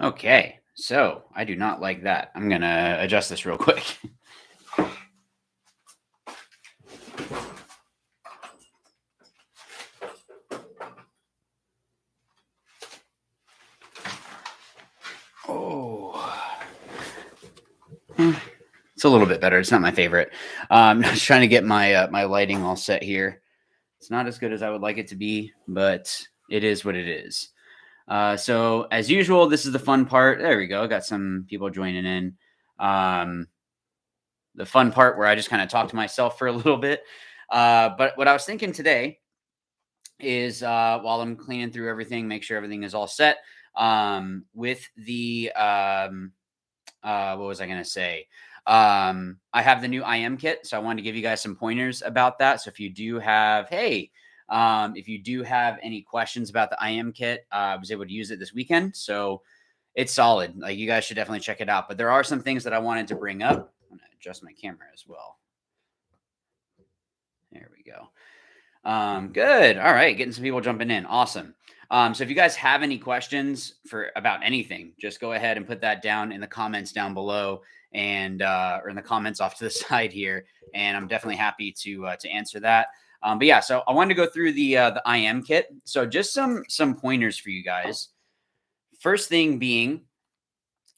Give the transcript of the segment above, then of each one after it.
Okay, so I do not like that. I'm gonna adjust this real quick. Oh, it's a little bit better. It's not my favorite. I'm just trying to get my my lighting all set here. It's not as good as I would like it to be, but it is what it is. So as usual, this is the fun part. There we go. Got some people joining in. Um, the fun part where I just kind of talk to myself for a little bit. But what I was thinking today is while I'm cleaning through everything, make sure everything is all set. With the what was I going to say? I have the new IM kit, so I wanted to give you guys some pointers about that. So if you do have, if you do have any questions about the IM kit, I was able to use it this weekend, so it's solid. Like, you guys should definitely check it out. But there are some things that I wanted to bring up. I'm going to adjust my camera as well. There we go. Good. All right. Getting some people jumping in. Awesome. So if you guys have any questions for about anything, just go ahead and put that down in the comments down below and, or in the comments off to the side here. And I'm definitely happy to answer that. But yeah, so I wanted to go through the IM kit. So just some pointers for you guys. First thing being,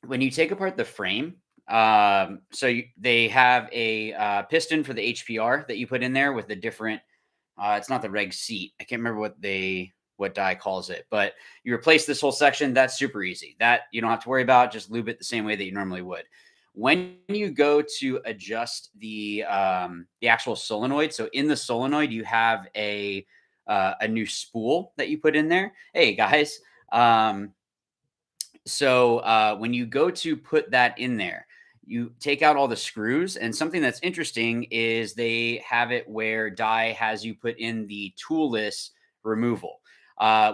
when you take apart the frame, they have a piston for the HPR that you put in there with the different, it's not the reg seat. I can't remember what dye calls it, but you replace this whole section. That's super easy. That you don't have to worry about. Just lube it the same way that you normally would. When you go to adjust the actual solenoid, so in the solenoid you have a new spool that you put in there. Hey guys, so when you go to put that in there, you take out all the screws. And something that's interesting is they have it where Dye has you put in the toolless removal,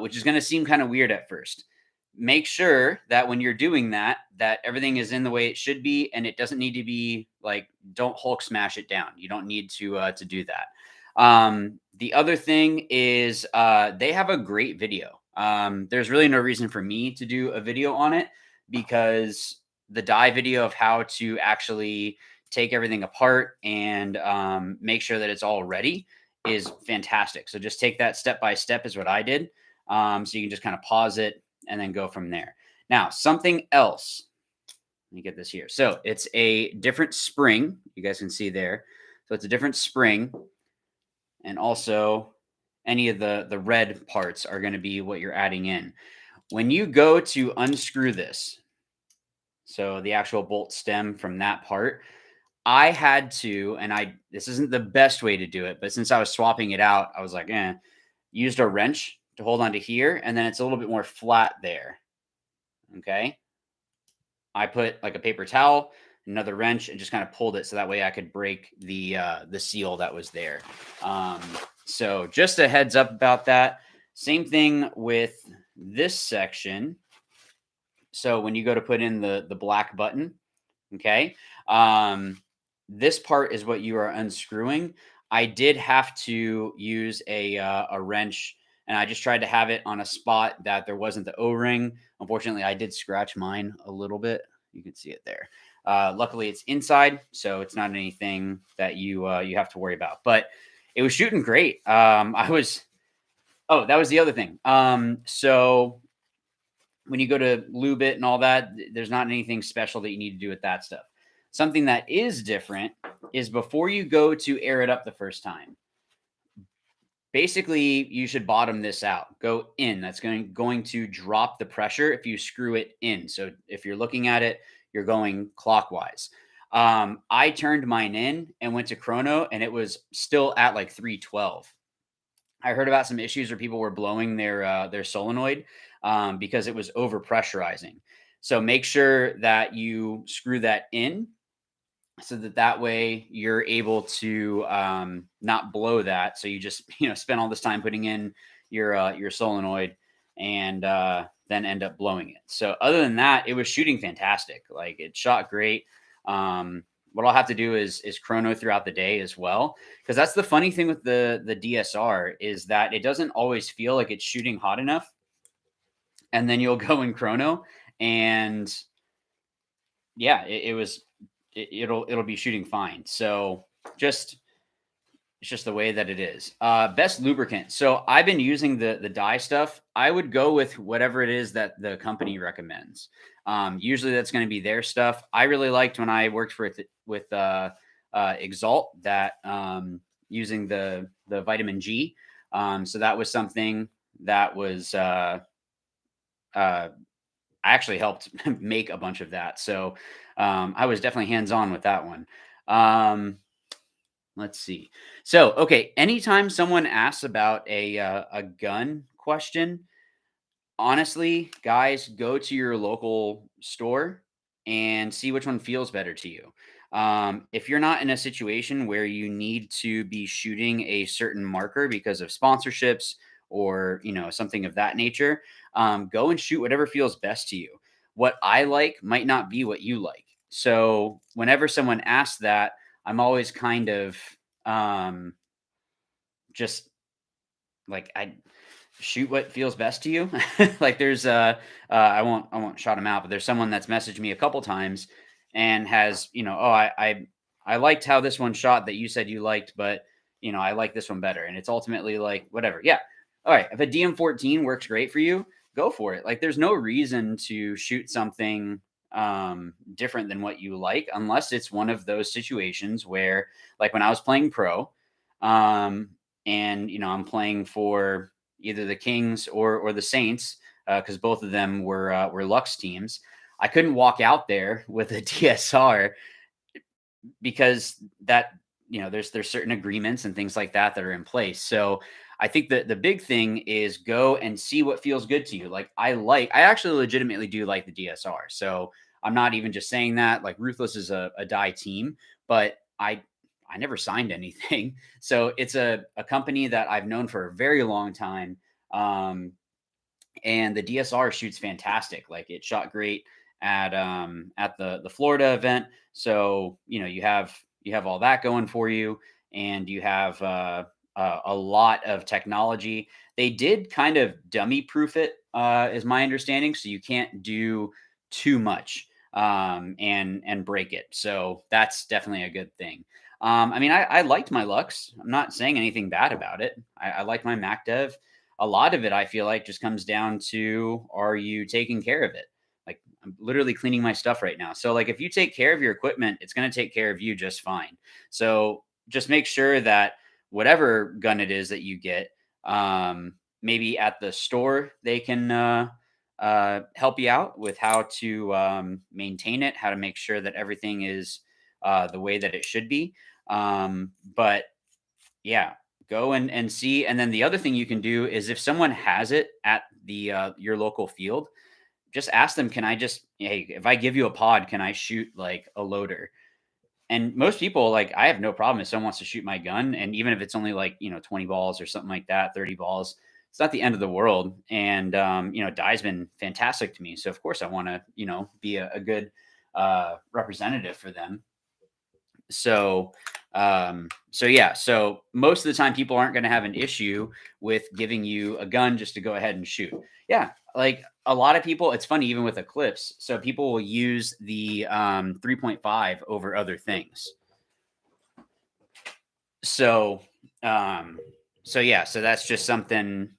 which is going to seem kind of weird at first. Make sure that when you're doing that, that everything is in the way it should be, and it doesn't need to be like, don't Hulk smash it down. You don't need to do that. The other thing is they have a great video. There's really no reason for me to do a video on it because the Dye video of how to actually take everything apart and make sure that it's all ready is fantastic. So just take that step by step is what I did. So you can just kind of pause it and then go from there. Now, something else. Let me get this here. So it's a different spring. You guys can see there. So it's a different spring. And also any of the red parts are going to be what you're adding in. When you go to unscrew this, so the actual bolt stem from that part, I had to, and this isn't the best way to do it, but since I was swapping it out, I was like, used a wrench to hold onto here, and then it's a little bit more flat there. Okay. I put like a paper towel, another wrench, and just kind of pulled it so that way I could break the seal that was there. So just a heads up about that. Same thing with this section. So when you go to put in the black button, okay, this part is what you are unscrewing. I did have to use a wrench, and I just tried to have it on a spot that there wasn't the O-ring. Unfortunately, I did scratch mine a little bit. You can see it there. Luckily, it's inside, so it's not anything that you have to worry about. But it was shooting great. That was the other thing. So when you go to lube it and all that, there's not anything special that you need to do with that stuff. Something that is different is before you go to air it up the first time, basically you should bottom this out. Go in. That's going to drop the pressure if you screw it in. So if you're looking at it, you're going clockwise. I turned mine in and went to chrono, and it was still at like 312. I heard about some issues where people were blowing their solenoid because it was over pressurizing. So make sure that you screw that in so that way you're able to not blow that. So you just spend all this time putting in your solenoid and then end up blowing it. So other than that, it was shooting fantastic. Like, it shot great. What I'll have to do is chrono throughout the day as well, because that's the funny thing with the DSR is that it doesn't always feel like it's shooting hot enough, and then you'll go in chrono and yeah, it'll be shooting fine. So just it's just the way that it is. Best lubricant. So I've been using the dye stuff. I would go with whatever it is that the company recommends. Usually that's going to be their stuff. I really liked when I worked with Exalt that using the vitamin G. So that was something that was I actually helped make a bunch of that. So I was definitely hands on with that one. Let's see. So, okay, anytime someone asks about a gun question, honestly, guys, go to your local store and see which one feels better to you. If you're not in a situation where you need to be shooting a certain marker because of sponsorships or something of that nature, go and shoot whatever feels best to you. What I like might not be what you like. So whenever someone asks that, I'm always kind of just like I shoot what feels best to you. Like there's I won't shout him out, but there's someone that's messaged me a couple times and has, oh, I liked how this one shot that you said you liked, but I like this one better. And it's ultimately like whatever. Yeah. All right. If a DM14 works great for you, go for it. Like there's no reason to shoot something different than what you like unless it's one of those situations where like when I was playing pro and I'm playing for either the Kings or the Saints, because both of them were Lux teams. I couldn't walk out there with a DSR because that there's certain agreements and things like that are in place. So I think that the big thing is go and see what feels good to you. Like I actually legitimately do like the DSR. So I'm not even just saying that. Like Ruthless is a die team, but I never signed anything. So it's a company that I've known for a very long time. And the DSR shoots fantastic. Like it shot great at the Florida event. So, you have all that going for you and you have a lot of technology. They did kind of dummy proof it, is my understanding. So you can't do too much and break it. So that's definitely a good thing. I mean, I liked my Lux. I'm not saying anything bad about it. I like my Mac Dev. A lot of it, I feel like, just comes down to, are you taking care of it? Like I'm literally cleaning my stuff right now. So like if you take care of your equipment, it's going to take care of you just fine. So just make sure that whatever gun it is that you get, maybe at the store, they can help you out with how to maintain it, how to make sure that everything is the way that it should be. But yeah, go and see. And then the other thing you can do is if someone has it at the your local field, just ask them, can I just, hey, if I give you a pod, can I shoot like a loader? And most people, like, I have no problem if someone wants to shoot my gun. And even if it's only like, 20 balls or something like that, 30 balls, it's not the end of the world. And, dye's been fantastic to me. So of course I want to, be a good representative for them. So, yeah. So most of the time, people aren't going to have an issue with giving you a gun just to go ahead and shoot. Yeah, like a lot of people. It's funny, even with Eclipse. So people will use the 3.5 over other things. So, yeah. So that's just something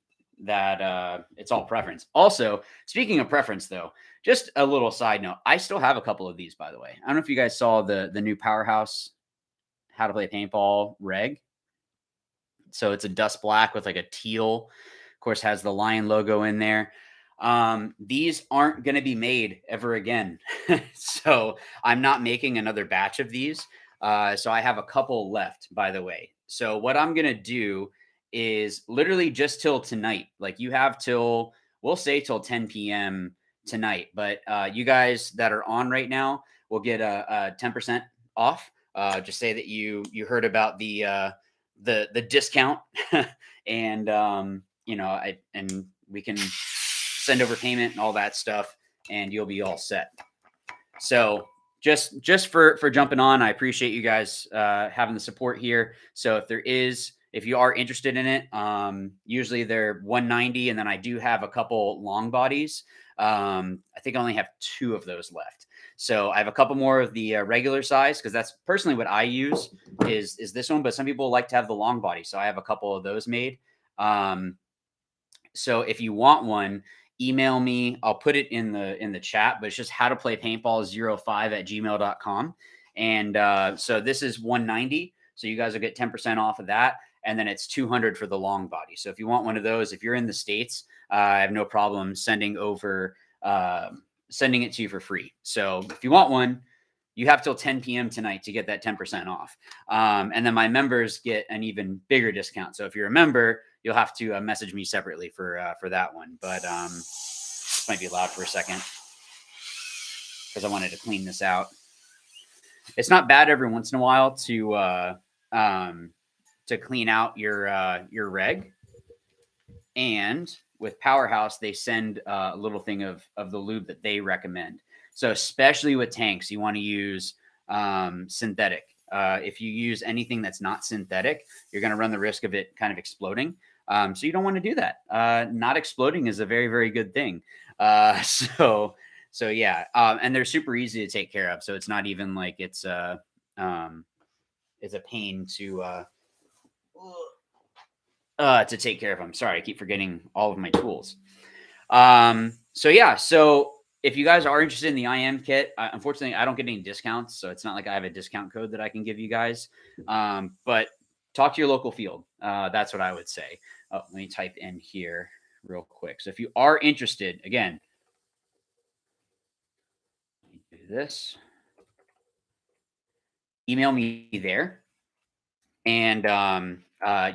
that it's all preference. Also, speaking of preference, though, just a little side note. I still have a couple of these, by the way. I don't know if you guys saw the new Powerhouse How to Play Paintball reg. So it's a dust black with like a teal, of course, has the lion logo in there. These aren't going to be made ever again. So I'm not making another batch of these. So I have a couple left, by the way. So what I'm going to do is literally just till tonight. Like you have till, we'll say till 10 p.m. tonight. But you guys that are on right now will get a 10% off. Just say that you heard about the discount and and we can send over payment and all that stuff and you'll be all set. So just for jumping on, I appreciate you guys having the support here. So if there is if you are interested in it, usually they're 190, and then I do have a couple long bodies. I think I only have 2 of those left. So I have a couple more of the regular size, because that's personally what I use is this one. But some people like to have the long body, so I have a couple of those made. So if you want one, email me. I'll put it in the chat, but it's just howtoPlayPaintball05@gmail.com. And so this is 190. So you guys will get 10% off of that. And then it's 200 for the long body. So if you want one of those, if you're in the States, I have no problem sending it to you for free. So if you want one, you have till 10 p.m. tonight to get that 10% off. And then my members get an even bigger discount. So if you're a member, you'll have to message me separately for that one. But this might be loud for a second because I wanted to clean this out. It's not bad every once in a while to clean out your reg. And with Powerhouse, they send a little thing of the lube that they recommend. So especially with tanks, you want to use synthetic. If you use anything that's not synthetic, you're going to run the risk of it kind of exploding. So you don't want to do that. Not exploding is a very, very good thing. So yeah, and they're super easy to take care of. So it's not even like it's a pain to take care of them. Sorry, I keep forgetting all of my tools. So yeah, so if you guys are interested in the IM kit, unfortunately, I don't get any discounts, so it's not like I have a discount code that I can give you guys. But talk to your local field. That's what I would say. Oh, let me type in here real quick. So if you are interested, again, do this. Email me there, and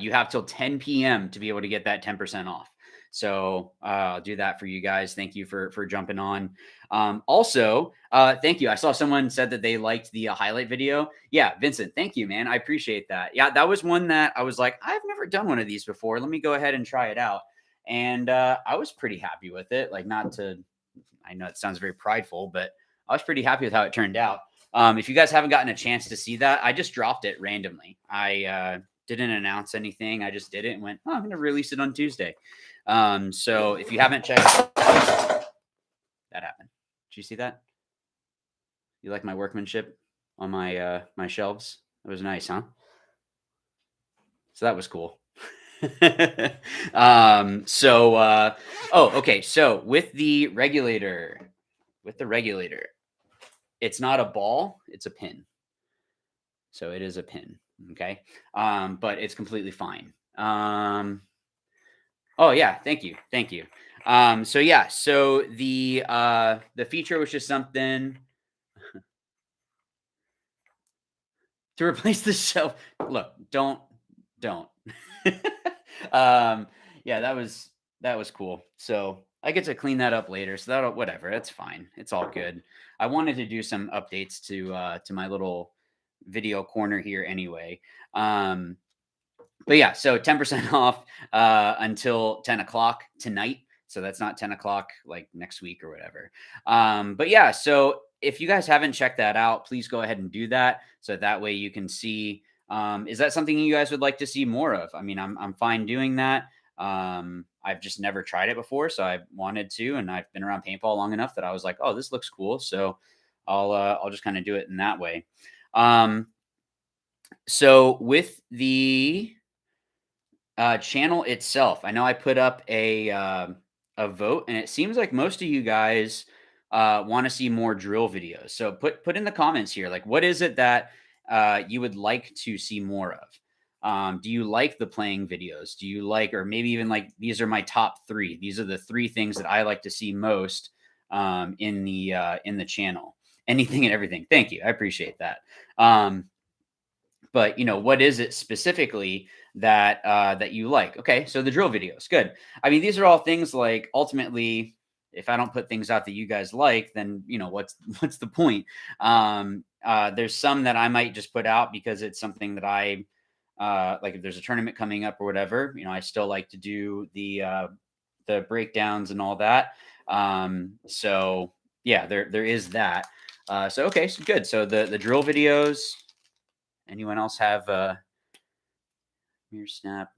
you have till 10 p.m. to be able to get that 10% off. So I'll do that for you guys. Thank you for jumping on. Also, thank you. I saw someone said that they liked the highlight video. Yeah, Vincent, thank you, man. I appreciate that. Yeah, that was one that I was like, I've never done one of these before. Let me go ahead and try it out. And I was pretty happy with it. Like, I know it sounds very prideful, but I was pretty happy with how it turned out. If you guys haven't gotten a chance to see that, I just dropped it randomly. I didn't announce anything. I just did it and went, I'm going to release it on Tuesday. So if you haven't checked, that happened. Did you see that? You like my workmanship on my my shelves? It was nice, huh? So that was cool. Okay. So with the regulator, it's not a ball, it's a pin. So it is a pin. Okay. But it's completely fine. Oh yeah, thank you. So yeah, so the feature was just something to replace the shelf. Look, don't. Yeah, that was cool. So I get to clean that up later. So that'll whatever. That's fine. It's all good. I wanted to do some updates to my little video corner here anyway. But yeah, so 10% off until 10 o'clock tonight. So that's not 10 o'clock like next week or whatever. But yeah, so if you guys haven't checked that out, please go ahead and do that. So that way you can see, is that something you guys would like to see more of? I mean, I'm fine doing that. I've just never tried it before, so I wanted to, and I've been around paintball long enough that I was like, oh, this looks cool. So I'll just kind of do it in that way. So with the channel itself, I know I put up a vote, and it seems like most of you guys want to see more drill videos. So put in the comments here, like, what is it that you would like to see more of? Do you like the playing videos? Do you like, or maybe even like, these are my top 3. These are the 3 things that I like to see most in the channel. Anything and everything. Thank you. I appreciate that. But what is it specifically that you like? Okay, so the drill videos, good. I mean, these are all things like, ultimately, if I don't put things out that you guys like, then what's the point? There's some that I might just put out because it's something that I like. If there's a tournament coming up or whatever, I still like to do the breakdowns and all that. So yeah, there is that. So okay, so good. So the drill videos. Anyone else have Mirror snap.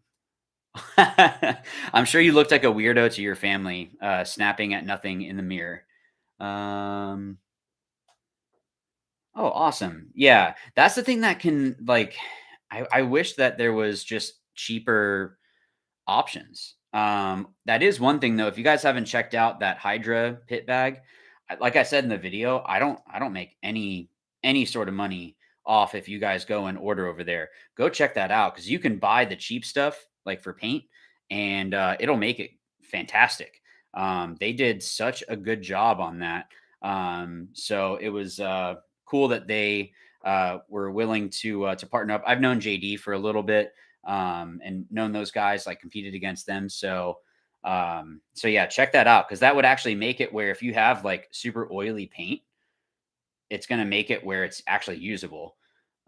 I'm sure you looked like a weirdo to your family, snapping at nothing in the mirror. Um, oh, awesome. Yeah, that's the thing that can like. I wish that there was just cheaper options. That is one thing though. If you guys haven't checked out that Hydra pit bag, like I said in the video, I don't make any sort of money off if you guys go and order over there. Go check that out because you can buy the cheap stuff like for paint, and it'll make it fantastic. They did such a good job on that. So it was cool that they were willing to partner up. I've known JD for a little bit, and known those guys, like competed against them. So yeah, check that out because that would actually make it where if you have like super oily paint, it's going to make it where it's actually usable.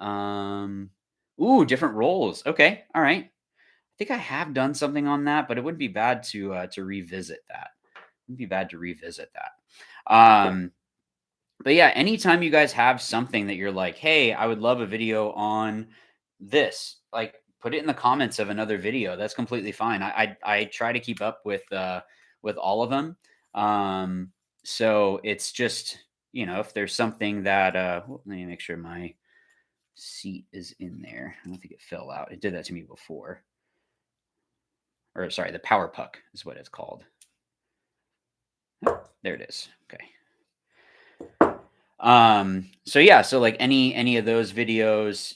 Um, ooh, different roles. Okay, all right. I think I have done something on that, but it wouldn't be bad to revisit that. Wouldn't be bad to revisit that. But yeah, anytime you guys have something that you're like, hey, I would love a video on this, like put it in the comments of another video. That's completely fine. I try to keep up with all of them. So it's just, if there's something that let me make sure my seat is in there. I don't think it fell out. It did that to me before. Or sorry, the power puck is what it's called. Oh, there it is. Okay. So yeah, so like any of those videos,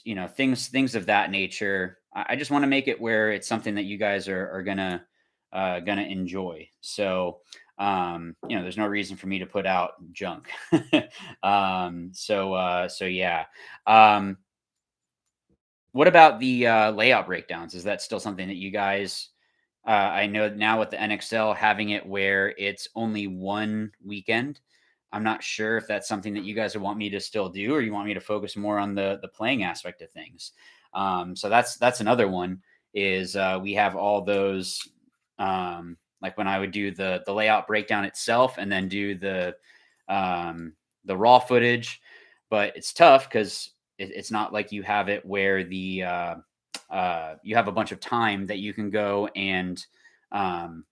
things of that nature. I just want to make it where it's something that you guys are gonna enjoy. So there's no reason for me to put out junk. So yeah. um what about the layout breakdowns? Is that still something that you guys, I know now with the NXL having it where it's only one weekend. I'm not sure if that's something that you guys would want me to still do, or you want me to focus more on the playing aspect of things. So that's another one. Is we have all those, like when I would do the layout breakdown itself, and then do the raw footage, but it's tough because it's not like you have it where you have a bunch of time that you can go and um,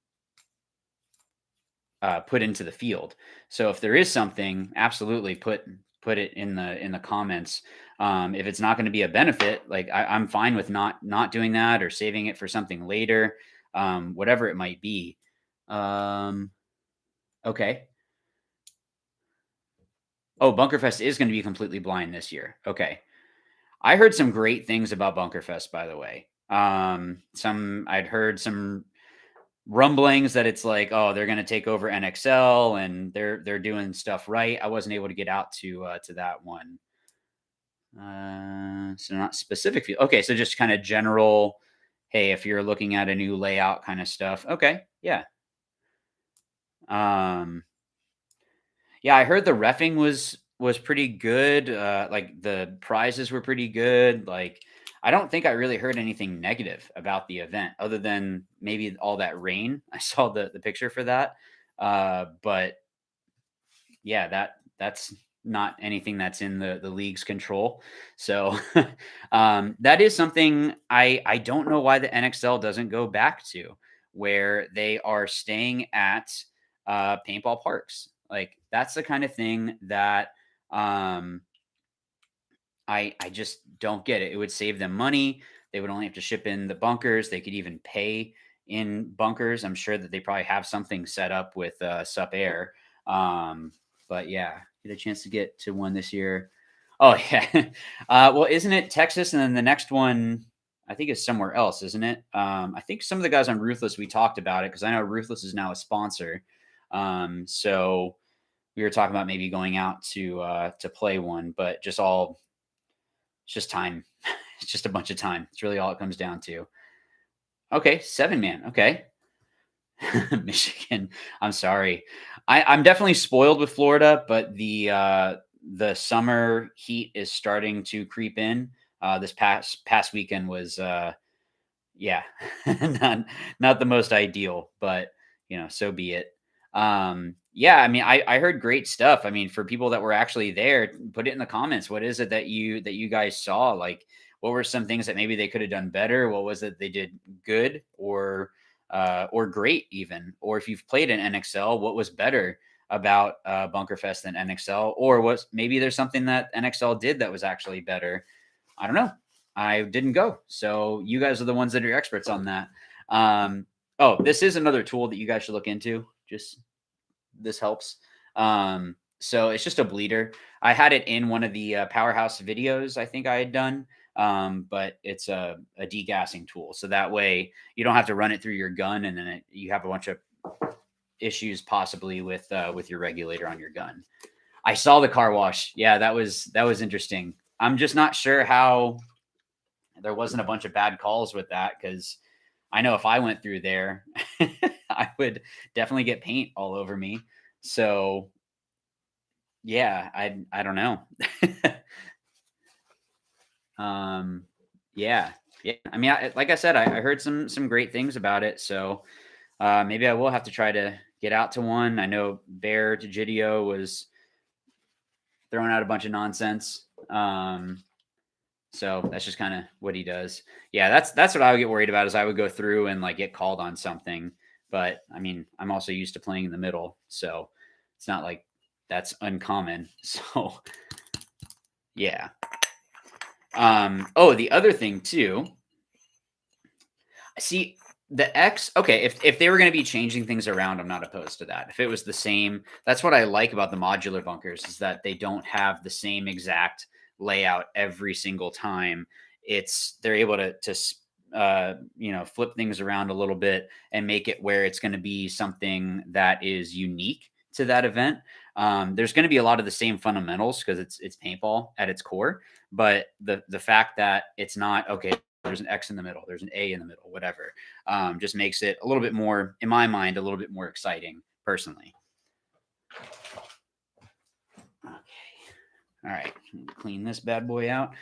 put into the field. So if there is something, absolutely put it in the comments. If it's not going to be a benefit, like I'm fine with not doing that or saving it for something later, whatever it might be. Okay. Oh, Bunkerfest is going to be completely blind this year. Okay. I heard some great things about Bunkerfest, by the way. I'd heard some rumblings that it's like, oh, they're going to take over NXL and they're doing stuff right. I wasn't able to get out to that one. So not specific. Okay, so just kind of general. Hey, if you're looking at a new layout kind of stuff. Okay, yeah. Um, yeah, I heard the refing was pretty good. Like the prizes were pretty good. Like I don't think I really heard anything negative about the event other than maybe all that rain. I saw the picture for that. But yeah, that's not anything that's in the league's control. So that is something I don't know why the NXL doesn't go back to, where they are staying at paintball parks. Like that's the kind of thing that um, I just don't get it. It would save them money. They would only have to ship in the bunkers. They could even pay in bunkers. I'm sure that they probably have something set up with Sup Air. Um, but yeah, get a chance to get to one this year. Oh yeah. Well, isn't it Texas? And then the next one, I think, is somewhere else, isn't it? I think some of the guys on Ruthless, we talked about it because I know Ruthless is now a sponsor. So we were talking about maybe going out to play one, but it's just time. It's just a bunch of time. It's really all it comes down to. Okay, 7-man. Okay. Michigan. I'm sorry. I'm definitely spoiled with Florida, but the summer heat is starting to creep in. This past weekend was yeah, not the most ideal, but so be it. Yeah, I mean, I heard great stuff. I mean, for people that were actually there, put it in the comments. What is it that you guys saw? Like, What were some things that maybe they could have done better? What was it they did good or great even? Or if you've played an NXL, what was better about Bunkerfest than NXL? Or was maybe there's something that NXL did that was actually better? I don't know. I didn't go. So you guys are the ones that are experts on that. Oh, this is another tool that you guys should look into. Just this helps. So it's just a bleeder. I had it in one of the Powerhouse videos I think I had done, but it's a degassing tool. So that way you don't have to run it through your gun, and then you have a bunch of issues possibly with your regulator on your gun. I saw the car wash. Yeah, that was interesting. I'm just not sure how there wasn't a bunch of bad calls with that, because I know if I went through there, I would definitely get paint all over me. So yeah, I don't know. Yeah. I mean, like I said, I heard some great things about it. So maybe I will have to try to get out to one. I know Bear Digidio was throwing out a bunch of nonsense. So that's just kind of what he does. Yeah, that's what I would get worried about, is I would go through and like get called on something. But I mean, I'm also used to playing in the middle, so it's not like that's uncommon. So yeah. Oh, the other thing too. See, the X, okay, if they were going to be changing things around, I'm not opposed to that. If it was the same, that's what I like about the modular bunkers, is that they don't have the same exact layout every single time. They're able to flip things around a little bit and make it where it's going to be something that is unique to that event. There's going to be a lot of the same fundamentals because it's paintball at its core, but the fact that it's not, okay, there's an X in the middle, there's an A in the middle, whatever, just makes it a little bit more, in my mind, a little bit more exciting personally. Okay. All right. Clean this bad boy out.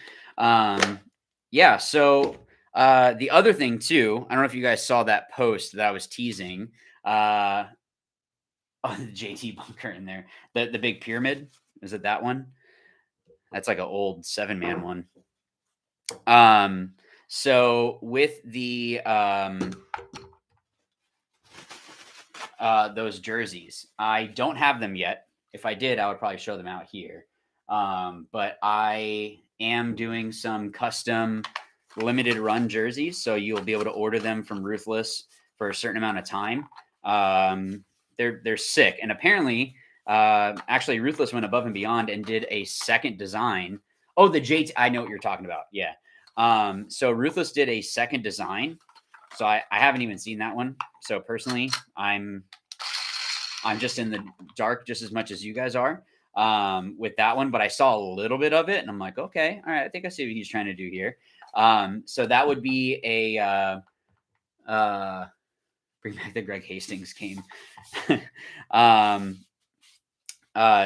Yeah. So the other thing too, I don't know if you guys saw that post that I was teasing. Oh, the JT bunker in there. The big pyramid. Is it that one? That's like an old 7-man one. So with the those jerseys, I don't have them yet. If I did, I would probably show them out here. But I am doing some custom limited run jerseys, so you'll be able to order them from Ruthless for a certain amount of time. They're sick, and apparently, actually, Ruthless went above and beyond and did a second design. Oh, the JT, I know what you're talking about. Yeah. So Ruthless did a second design. So I haven't even seen that one. So personally, I'm just in the dark just as much as you guys are with that one. But I saw a little bit of it, and I'm like, okay, all right, I think I see what he's trying to do here. So that would be a bring back the Greg Hastings game.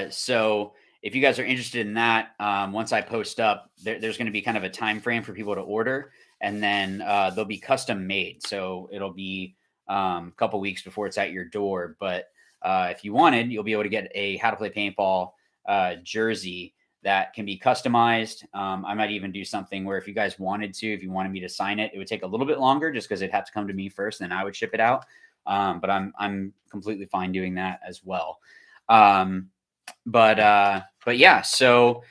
So if you guys are interested in that, once I post up, there's going to be kind of a time frame for people to order, and then they'll be custom made. So it'll be a couple weeks before it's at your door. But if you wanted, you'll be able to get a How to Play Paintball jersey that can be customized. I might even do something where if you guys wanted to, if you wanted me to sign it, it would take a little bit longer just because it'd have to come to me first, then I would ship it out. But I'm completely fine doing that as well. But yeah, so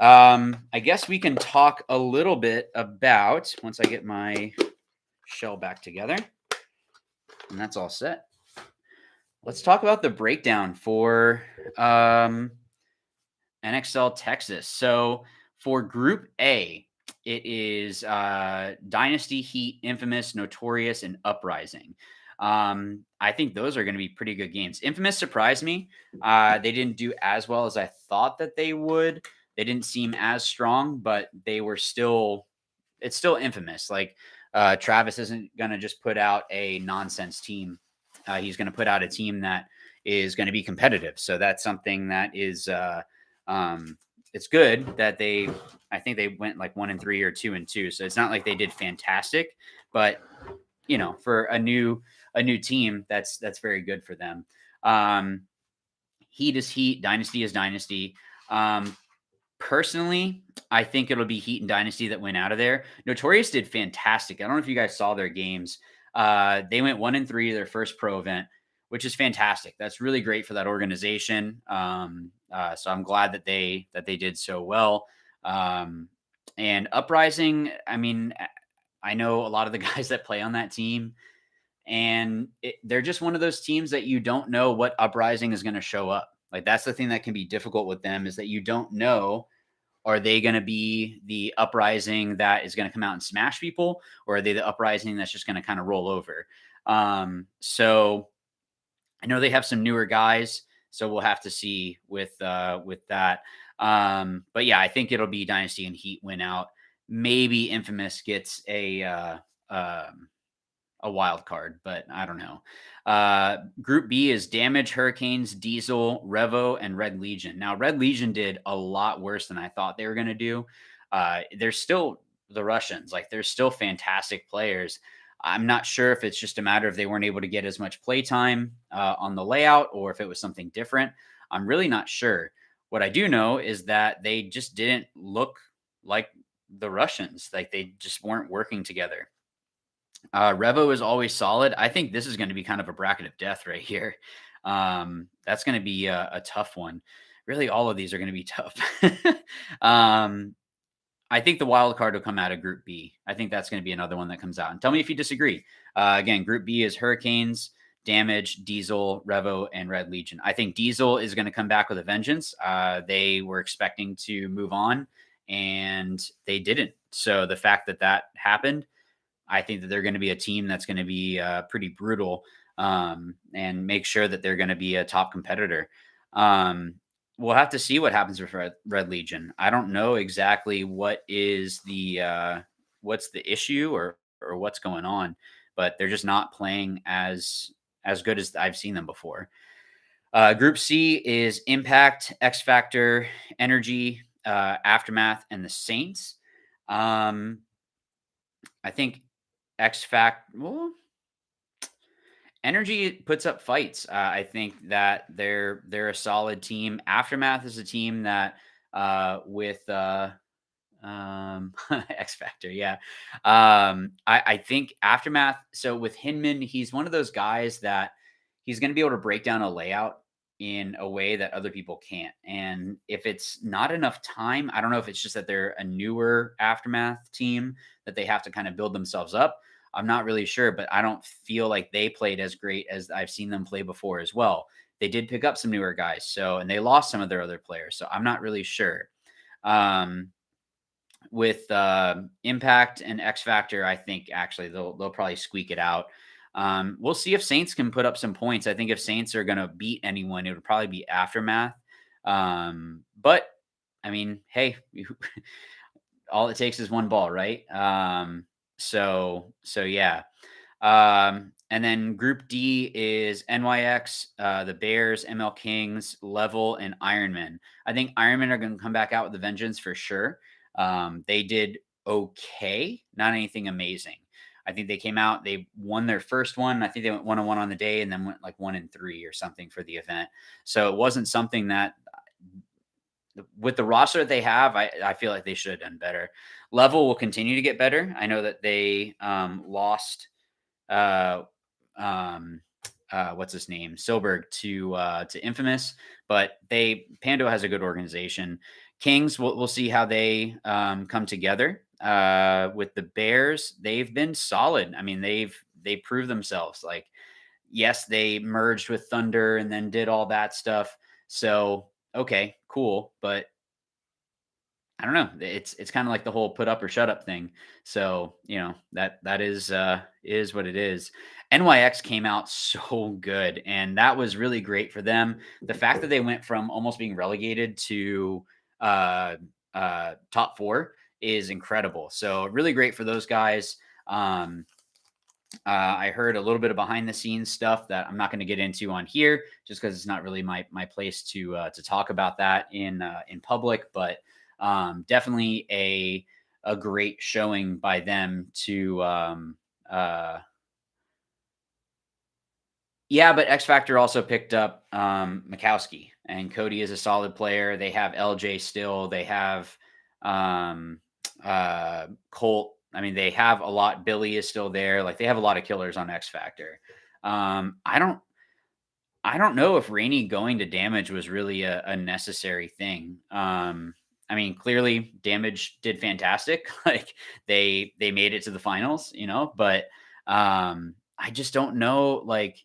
I guess we can talk a little bit about, once I get my shell back together, and that's all set. Let's talk about the breakdown for NXL Texas. So for Group A, it is Dynasty, Heat, Infamous, Notorious, and Uprising. I think those are going to be pretty good games. Infamous surprised me. They didn't do as well as I thought that they would. They didn't seem as strong, but they were still, it's still Infamous. Like Travis isn't going to just put out a nonsense team. He's going to put out a team that is going to be competitive. So that's something that is, it's good that I think they went like 1-3 or 2-2. So it's not like they did fantastic, but you know, for a new team, that's very good for them. Heat is Heat, Dynasty is Dynasty. Personally, I think it'll be Heat and Dynasty that went out of there. Notorious did fantastic. I don't know if you guys saw their games. They went 1-3 their first pro event, which is fantastic. That's really great for that organization. So I'm glad that they did so well. Um, and Uprising, I mean, I know a lot of the guys that play on that team, and they're just one of those teams that you don't know what Uprising is going to show up. Like that's the thing that can be difficult with them is that you don't know, are they going to be the Uprising that is going to come out and smash people, or are they the Uprising that's just going to kind of roll over? So I know they have some newer guys, so we'll have to see with that. But yeah, I think it'll be Dynasty and Heat win out. Maybe Infamous gets a wild card, but I don't know. Group B is Damage, Hurricanes, Diesel, Revo, and Red Legion. Now, Red Legion did a lot worse than I thought they were going to do. They're still the Russians, like they're still fantastic players. I'm not sure if it's just a matter of they weren't able to get as much play time on the layout or if it was something different. I'm really not sure. What I do know is that they just didn't look like the Russians, like they just weren't working together. Revo is always solid. I think this is going to be kind of a bracket of death right here. That's going to be a tough one. Really, all of these are going to be tough. um, I think the wild card will come out of Group B. I think that's going to be another one that comes out. And tell me if you disagree. Again, Group B is Hurricanes, Damage, Diesel, Revo, and Red Legion. I think Diesel is going to come back with a vengeance. They were expecting to move on, and they didn't. So the fact that that happened, I think that they're going to be a team that's going to be pretty brutal and make sure that they're going to be a top competitor. Um, we'll have to see what happens with Red Legion. I don't know exactly what is the what's the issue or what's going on, but they're just not playing as good as I've seen them before. Group C is Impact, X Factor, Energy, Aftermath, and the Saints. I think X Fact, well, Energy puts up fights. I think that they're a solid team. Aftermath is a team that with X Factor, yeah. I think Aftermath. So with Hinman, he's one of those guys that he's going to be able to break down a layout in a way that other people can't. And if it's not enough time, I don't know if it's just that they're a newer Aftermath team that they have to kind of build themselves up. I'm not really sure, but I don't feel like they played as great as I've seen them play before as well. They did pick up some newer guys, so and they lost some of their other players, so I'm not really sure. Um, with Impact and X Factor, I think actually they'll probably squeak it out. We'll see if Saints can put up some points. I think if Saints are going to beat anyone, it would probably be Aftermath. But I mean, hey, all it takes is one ball, right? So yeah. And then Group D is NYX, the Bears, ML Kings, Level, and Ironman. I think Ironman are going to come back out with a vengeance for sure. They did okay, not anything amazing. I think they came out, they won their first one. I think they went 1-1 on the day and then went like 1-3 or something for the event. So it wasn't something that with the roster that they have, I feel like they should have done better. Level will continue to get better. I know that they lost uh, what's his name, Silberg to Infamous, but Pando has a good organization. Kings, we'll see how they come together. With the Bears, they've been solid. I mean, they proved themselves. Like, yes, they merged with Thunder and then did all that stuff. So okay, cool, but I don't know. It's kind of like the whole put up or shut up thing. So, that is what it is. NYX came out so good, and that was really great for them. The fact that they went from almost being relegated to uh top 4 is incredible. So, really great for those guys. I heard a little bit of behind the scenes stuff that I'm not going to get into on here, just because it's not really my place to talk about that in public. But definitely a great showing by them to Yeah, but X Factor also picked up Mikowski, and Cody is a solid player. They have LJ still. They have um, Colt. I mean, they have a lot. Billy is still there. Like they have a lot of killers on X Factor. I don't know if Rainey going to damage was really a necessary thing. I mean, clearly damage did fantastic. Like they made it to the finals, but I just don't know like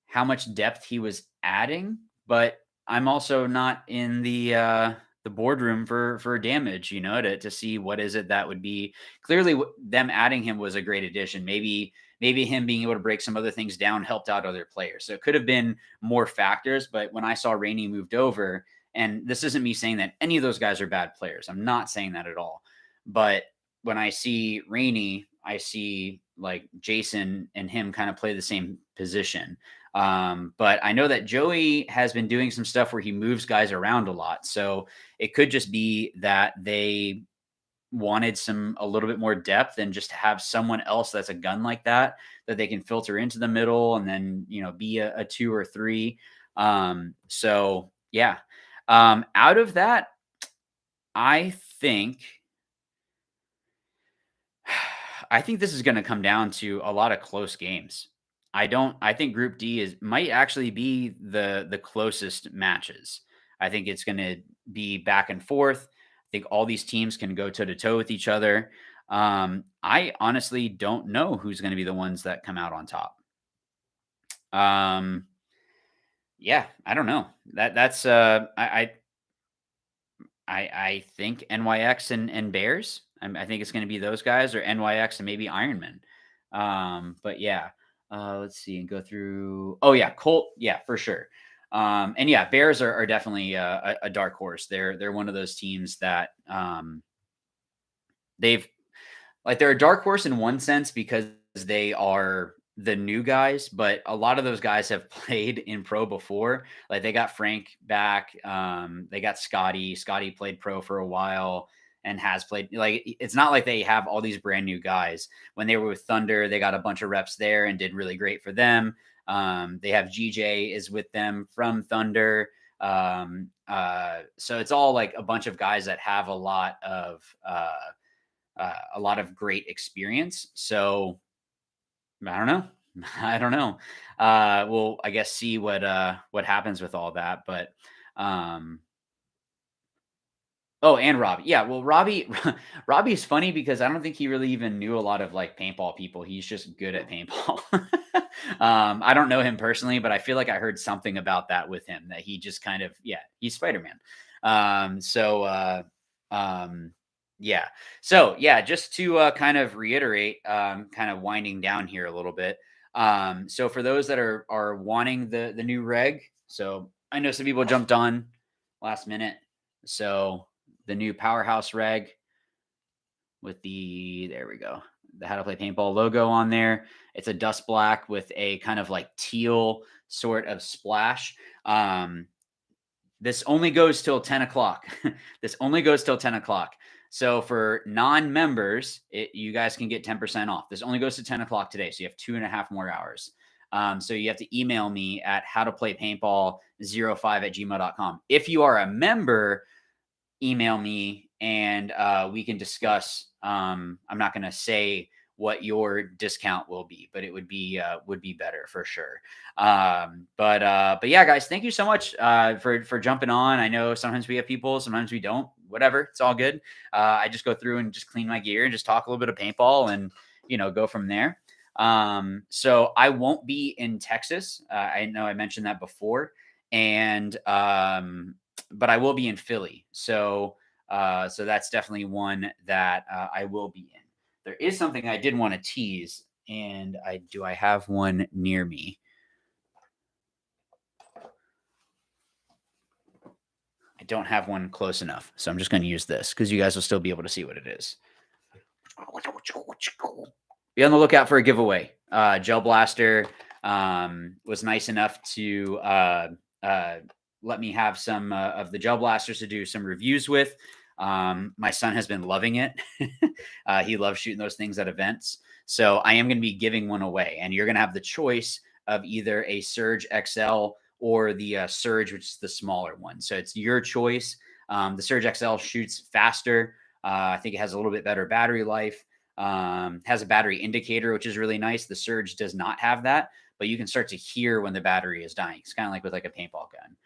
how much depth he was adding, but I'm also not in the boardroom for damage, to see what is it that would be. Clearly, them adding him was a great addition. Maybe him being able to break some other things down helped out other players. So it could have been more factors. But when I saw Rainey moved over, and this isn't me saying that any of those guys are bad players. I'm not saying that at all. But when I see Rainey, I see like Jason and him kind of play the same position. But I know that Joey has been doing some stuff where he moves guys around a lot. So it could just be that they wanted a little bit more depth and just have someone else that's a gun like that they can filter into the middle and then, be a 2 or 3. So yeah. Out of that, I think I think this is going to come down to a lot of close games. I think Group D might actually be the closest matches. I think it's going to be back and forth. I think all these teams can go toe to toe with each other. I honestly don't know who's going to be the ones that come out on top. Um, yeah, I don't know. That's I think NYX and Bears. I think it's going to be those guys or NYX and maybe Ironman. But yeah, let's see and go through. Oh yeah, Colt. Yeah, for sure. And yeah, Bears are definitely a dark horse. They're one of those teams that they've they're a dark horse in one sense because they are the new guys, but a lot of those guys have played in pro before. Like they got Frank back. They got Scotty. Scotty played pro for a while and has played. Like it's not like they have all these brand new guys. When they were with Thunder, they got a bunch of reps there and did really great for them. They have GJ is with them from Thunder. So it's all like a bunch of guys that have a lot of great experience. So I don't know. I don't know. We'll, I guess, see what happens with all that. But um, oh, and Robbie, yeah. Well, Robbie's funny because I don't think he really even knew a lot of like paintball people. He's just good at paintball. I don't know him personally, but I feel like I heard something about that with him that he just kind of, yeah, he's Spider-Man. Um, yeah. So yeah, just to kind of reiterate, kind of winding down here a little bit. So for those that are wanting the new reg, so I know some people jumped on last minute. So the new Powerhouse reg with there we go, the How to Play Paintball logo on there. It's a dust black with a kind of like teal sort of splash. This only goes till 10 o'clock. This only goes till 10 o'clock. So for non-members, you guys can get 10% off. This only goes to 10 o'clock today. So you have 2.5 more hours. So you have to email me at howtoplaypaintball05@gmail.com. If you are a member, email me and we can discuss. I'm not going to say what your discount will be, but it would be better for sure. But yeah, guys, thank you so much for jumping on. I know sometimes we have people, sometimes we don't. Whatever, it's all good. I just go through and just clean my gear and just talk a little bit of paintball and go from there. So I won't be in Texas. I know I mentioned that before, and but I will be in Philly. So that's definitely one that I will be in. There is something I did want to tease, and I have one near me? I don't have one close enough, so I'm just going to use this because you guys will still be able to see what it is. Be on the lookout for a giveaway. Gel Blaster was nice enough to let me have some of the Gel Blasters to do some reviews with. My son has been loving it. He loves shooting those things at events. So I am going to be giving one away, and you're going to have the choice of either a Surge XL or the Surge, which is the smaller one. So it's your choice. The Surge XL shoots faster. I think it has a little bit better battery life. Has a battery indicator, which is really nice. The Surge does not have that, but you can start to hear when the battery is dying. It's kind of like with like a paintball gun.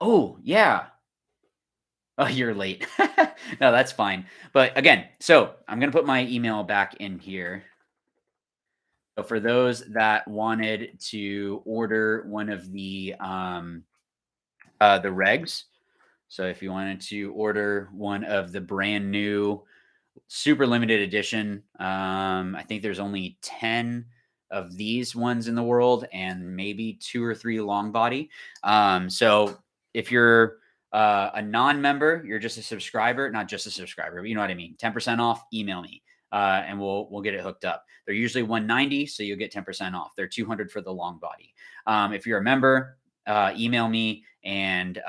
Oh yeah. Oh, you're late. No, that's fine. But again, so I'm gonna put my email back in here. So for those that wanted to order one of the regs, so if you wanted to order one of the brand new super limited edition, I think there's only 10 of these ones in the world and maybe 2 or 3 long body. So if you're a non-member, you're just a subscriber, not just a subscriber, but you know what I mean. 10% off, email me. And we'll get it hooked up. They're usually 190, so you'll get 10% off. They're 200 for the long body. If you're a member, email me and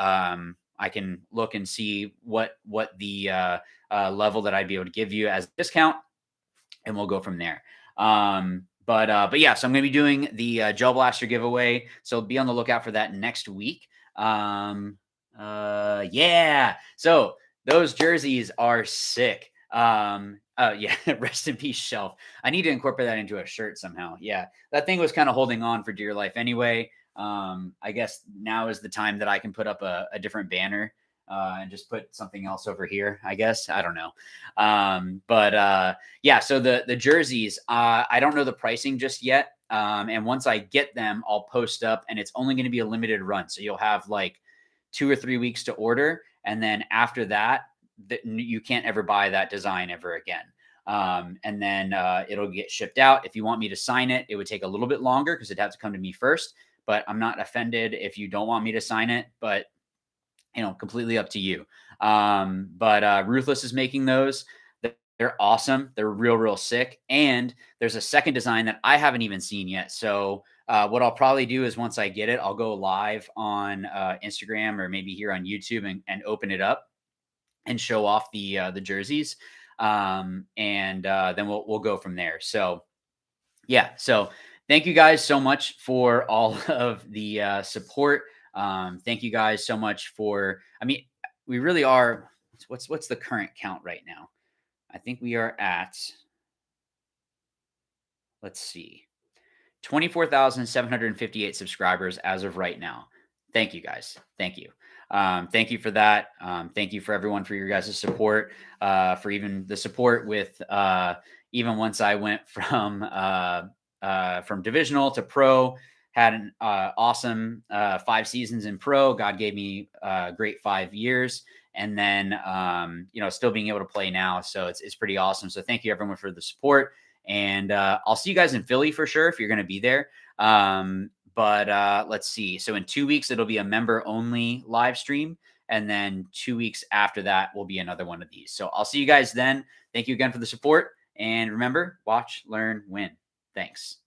I can look and see what the level that I'd be able to give you as a discount, and we'll go from there. But yeah, so I'm going to be doing the Gel Blaster giveaway, so be on the lookout for that next week. Yeah, so those jerseys are sick. Yeah, rest in peace, Shelf. I need to incorporate that into a shirt somehow. Yeah, that thing was kind of holding on for dear life anyway. I guess now is the time that I can put up a different banner and just put something else over here. I guess I don't know. Yeah, so the jerseys, I don't know the pricing just yet. And once I get them, I'll post up, and it's only going to be a limited run. So you'll have like 2 or 3 weeks to order, and then after that, you can't ever buy that design ever again. And then it'll get shipped out. If you want me to sign it, it would take a little bit longer because it'd have to come to me first. But I'm not offended if you don't want me to sign it. But completely up to you. Ruthless is making those. They're awesome. They're real sick. And there's a second design that I haven't even seen yet. So what I'll probably do is once I get it, I'll go live on Instagram or maybe here on YouTube and open it up and show off the jerseys. Then we'll go from there. So yeah. So thank you guys so much for all of the support. Thank you guys so much for, I mean, we really are, what's the current count right now? I think we are at, let's see, 24,758 subscribers as of right now. Thank you guys. Thank you. Thank you for that. Thank you for everyone for your guys' support, for even the support with, even once I went from divisional to pro, had an awesome 5 seasons in pro. God gave me a great 5 years, and then still being able to play now. So it's pretty awesome. So thank you everyone for the support, and I'll see you guys in Philly for sure if you're going to be there. Let's see. So in 2 weeks it'll be a member only live stream, and then 2 weeks after that will be another one of these. So I'll see you guys then. Thank you again for the support, and remember, watch, learn, win. Thanks.